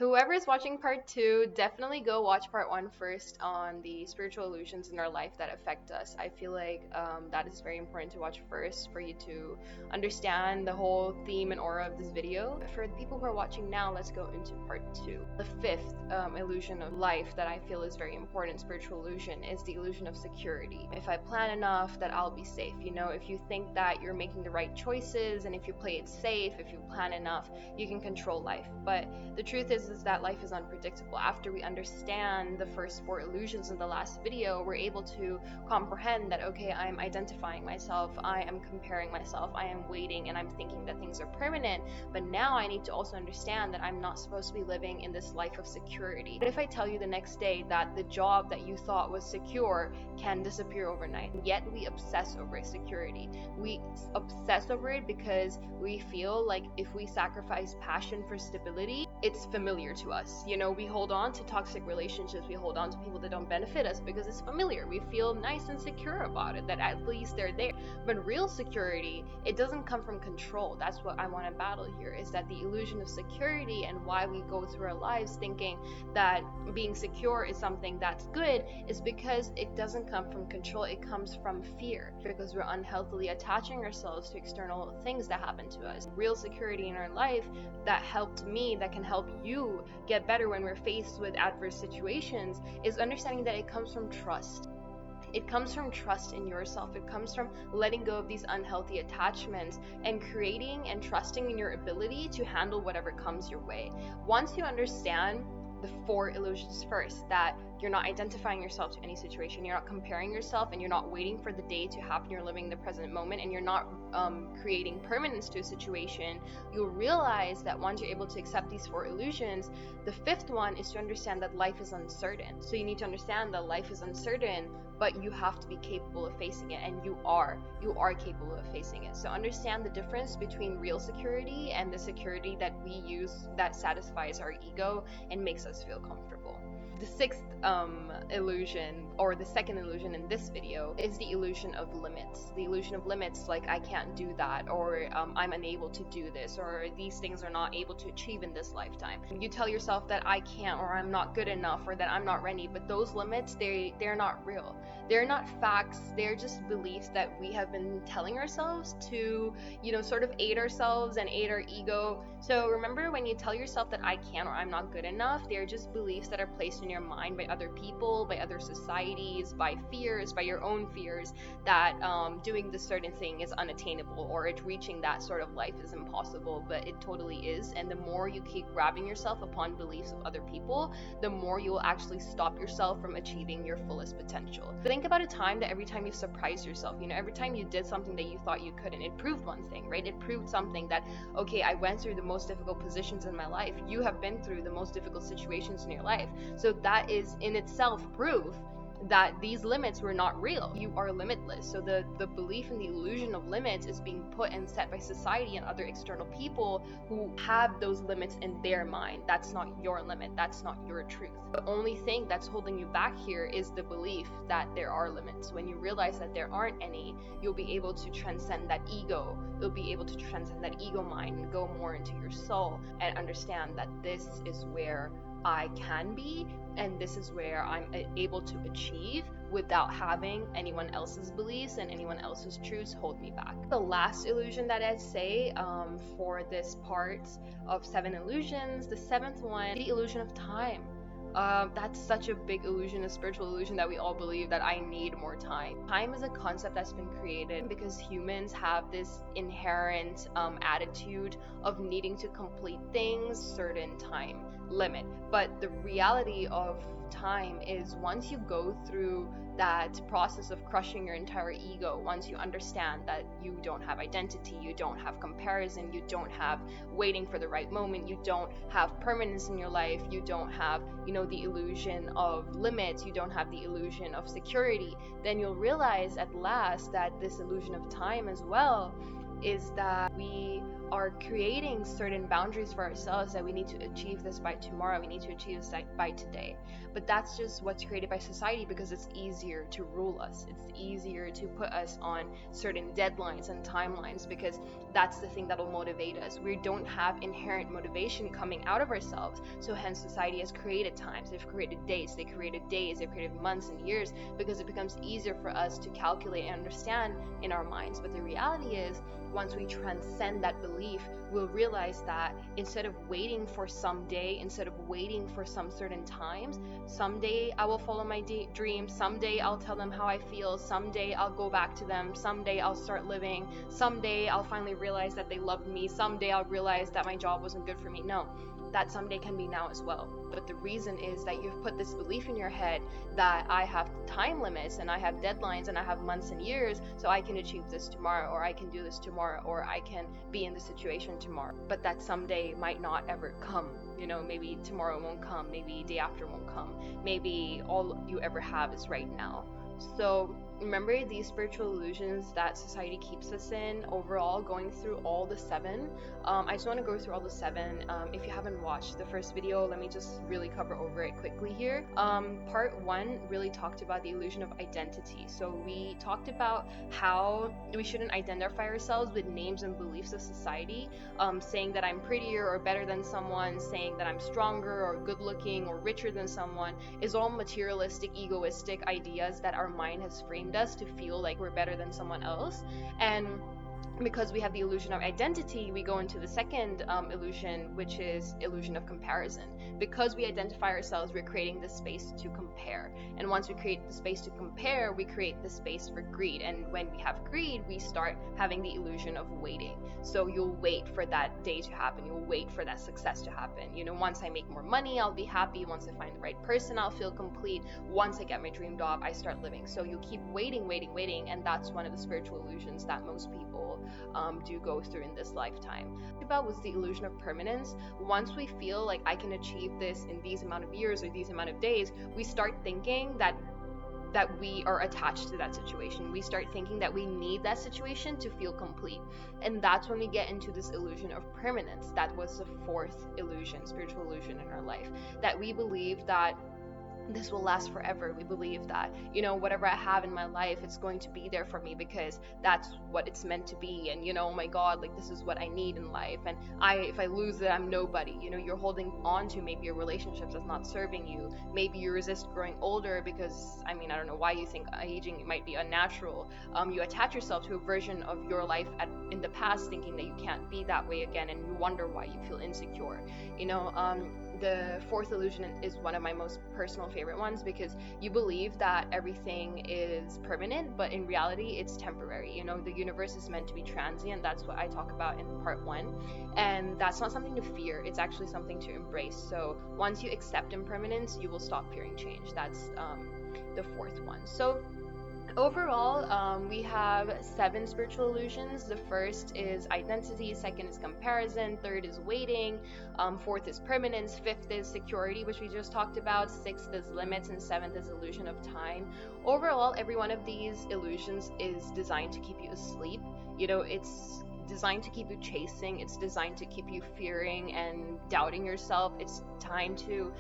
Whoever is watching part 2, definitely go watch part 1 first on the spiritual illusions in our life that affect us. I feel like that is very important to watch first for you to understand the whole theme and aura of this video. For the people who are watching now, let's go into part 2. The fifth illusion of life that I feel is very important, spiritual illusion, is the illusion of security. If I plan enough, that I'll be safe. You know, if you think that you're making the right choices and if you play it safe, if you plan enough, you can control life. But the truth is that life is unpredictable. After we understand the first 4 illusions in the last video, we're able to comprehend that, okay, I'm identifying myself, I am comparing myself, I am waiting, and I'm thinking that things are permanent. But now I need to also understand that I'm not supposed to be living in this life of security. But if I tell you the next day that the job that you thought was secure can disappear overnight, yet we obsess over security. We obsess over it because we feel like if we sacrifice passion for stability, it's familiar to us. You know, we hold on to toxic relationships, we hold on to people that don't benefit us because it's familiar. We feel nice and secure about it, that at least they're there. But real security, it doesn't come from control. That's what I want to battle here, is that the illusion of security and why we go through our lives thinking that being secure is something that's good is because it doesn't come from control, it comes from fear, because we're unhealthily attaching ourselves to external things that happen to us. Real security in our life that helped me, that can help you get better when we're faced with adverse situations, is understanding that it comes from trust. It comes from trust in yourself. It comes from letting go of these unhealthy attachments and creating and trusting in your ability to handle whatever comes your way. Once you understand the 4 illusions first, that you're not identifying yourself to any situation, you're not comparing yourself, and you're not waiting for the day to happen, you're living the present moment, and you're not creating permanence to a situation, you'll realize that once you're able to accept these 4 illusions, the 5th one is to understand that life is uncertain. So you need to understand that life is uncertain, but you have to be capable of facing it, and you are capable of facing it. So understand the difference between real security and the security that we use that satisfies our ego and makes us feel comfortable. The 6th illusion, or the 2nd illusion in this video, is the illusion of limits. The illusion of limits, like I can't do that, or I'm unable to do this, or these things are not able to achieve in this lifetime. You tell yourself that I can't, or I'm not good enough, or that I'm not ready, but those limits, they're not real. They're not facts, they're just beliefs that we have been telling ourselves to, you know, sort of aid ourselves and aid our ego. So remember, when you tell yourself that I can't or I'm not good enough, they're just beliefs that are placed in your mind by other people, by other societies, by fears, by your own fears, that doing this certain thing is unattainable, or it reaching that sort of life is impossible, but it totally is. And the more you keep grabbing yourself upon beliefs of other people, the more you will actually stop yourself from achieving your fullest potential. Think about a time that every time you surprised yourself, you know, every time you did something that you thought you couldn't, it proved one thing, right? It proved something that, okay, I went through the most difficult positions in my life. You have been through the most difficult situations in your life. So that is in itself proof that these limits were not real. You are limitless. So the belief in the illusion of limits is being put and set by society and other external people who have those limits in their mind. That's not your limit. That's not your truth. The only thing that's holding you back here is the belief that there are limits. When you realize that there aren't any, you'll be able to transcend that ego. You'll be able to transcend that ego mind and go more into your soul and understand that this is where I can be, and this is where I'm able to achieve without having anyone else's beliefs and anyone else's truths hold me back. The last illusion that I'd say for this part of 7 illusions, the 7th one, the illusion of time. That's such a big illusion, a spiritual illusion, that we all believe that I need more time. Time is a concept that's been created because humans have this inherent attitude of needing to complete things certain time limit. But the reality of time is, once you go through that process of crushing your entire ego, once you understand that you don't have identity, you don't have comparison, you don't have waiting for the right moment, you don't have permanence in your life, you don't have, you know, the illusion of limits, you don't have the illusion of security, then you'll realize at last that this illusion of time as well is that we are creating certain boundaries for ourselves that we need to achieve this by tomorrow, we need to achieve this by today. But that's just what's created by society, because it's easier to rule us. It's easier to put us on certain deadlines and timelines, because that's the thing that will motivate us. We don't have inherent motivation coming out of ourselves, so hence society has created times, they've created dates, they've created months and years, because it becomes easier for us to calculate and understand in our minds. But the reality is, once we transcend that belief, we'll realize that instead of waiting for someday, instead of waiting for some certain times, someday I will follow my dreams, someday I'll tell them how I feel, someday I'll go back to them, someday I'll start living, someday I'll finally realize that they loved me, someday I'll realize that my job wasn't good for me. No, that someday can be now as well. But the reason is that you've put this belief in your head that I have time limits and I have deadlines and I have months and years, so I can achieve this tomorrow, or I can do this tomorrow, or I can be in this situation tomorrow. But that someday might not ever come. Maybe tomorrow won't come, maybe day after won't come, maybe all you ever have is right now. So remember these spiritual illusions that society keeps us in, overall, going through all the 7. I just want to go through all the 7. If you haven't watched the first video, let me just really cover over it quickly here. Part 1 really talked about the illusion of identity. So we talked about how we shouldn't identify ourselves with names and beliefs of society, saying that I'm prettier or better than someone, saying that I'm stronger or good looking or richer than someone, is all materialistic, egoistic ideas that our mind has framed us to feel like we're better than someone else. And because we have the illusion of identity, we go into the second illusion, which is illusion of comparison. Because we identify ourselves, we're creating this space to compare. And once we create the space to compare, we create the space for greed. And when we have greed, we start having the illusion of waiting. So you'll wait for that day to happen. You'll wait for that success to happen. Once I make more money, I'll be happy. Once I find the right person, I'll feel complete. Once I get my dream job, I start living. So you keep waiting. And that's one of the spiritual illusions that most people do go through in this lifetime. About was the illusion of permanence. Once we feel like I can achieve this in these amount of years or these amount of days, we start thinking that we are attached to that situation. We start thinking that we need that situation to feel complete. And that's when we get into this illusion of permanence. That was the 4th illusion, spiritual illusion in our life, that we believe that this will last forever. We believe that, whatever I have in my life, it's going to be there for me because that's what it's meant to be. And, oh my God, like this is what I need in life. And if I lose it, I'm nobody. You're holding on to maybe a relationship that's not serving you. Maybe you resist growing older because, I don't know why you think aging might be unnatural. You attach yourself to a version of your life in the past, thinking that you can't be that way again, and you wonder why you feel insecure. The 4th illusion is one of my most personal favorite ones, because you believe that everything is permanent, but in reality it's temporary. The universe is meant to be transient. That's what I talk about in part 1, and that's not something to fear. It's actually something to embrace. So once you accept impermanence, you will stop fearing change. That's the 4th one. So overall, we have 7 spiritual illusions. The first is identity, 2nd is comparison, 3rd is waiting, 4th is permanence, 5th is security, which we just talked about, 6th is limits, and 7th is illusion of time. Overall, every one of these illusions is designed to keep you asleep. It's designed to keep you chasing. It's designed to keep you fearing and doubting yourself. It's time to,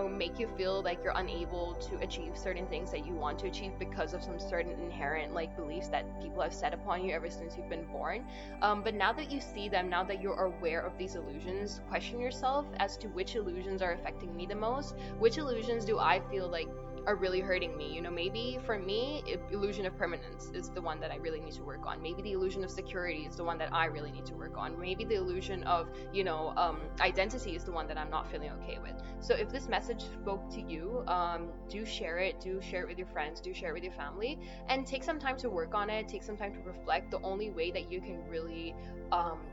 make you feel like you're unable to achieve certain things that you want to achieve because of some certain inherent beliefs that people have set upon you ever since you've been born. But now that you see them, now that you're aware of these illusions, question yourself as to which illusions are affecting me the most. Which illusions do I feel like are really hurting me? Maybe for me, illusion of permanence is the one that I really need to work on. Maybe the illusion of security is the one that I really need to work on. Maybe the illusion of identity is the one that I'm not feeling okay with. So if this message spoke to you, do share it with your friends, do share it with your family, and take some time to work on it, take some time to reflect. The only way that you can really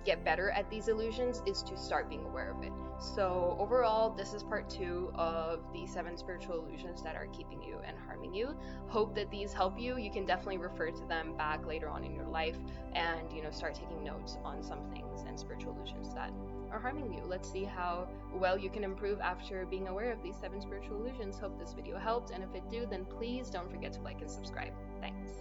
get better at these illusions is to start being aware of it. So overall, this is part 2 of the 7 spiritual illusions that are keeping you and harming you. Hope that these help you. You can definitely refer to them back later on in your life and start taking notes on some things and spiritual illusions that are harming you. Let's see how well you can improve after being aware of these 7 spiritual illusions. Hope this video helped, and if it do, then please don't forget to like and subscribe. Thanks.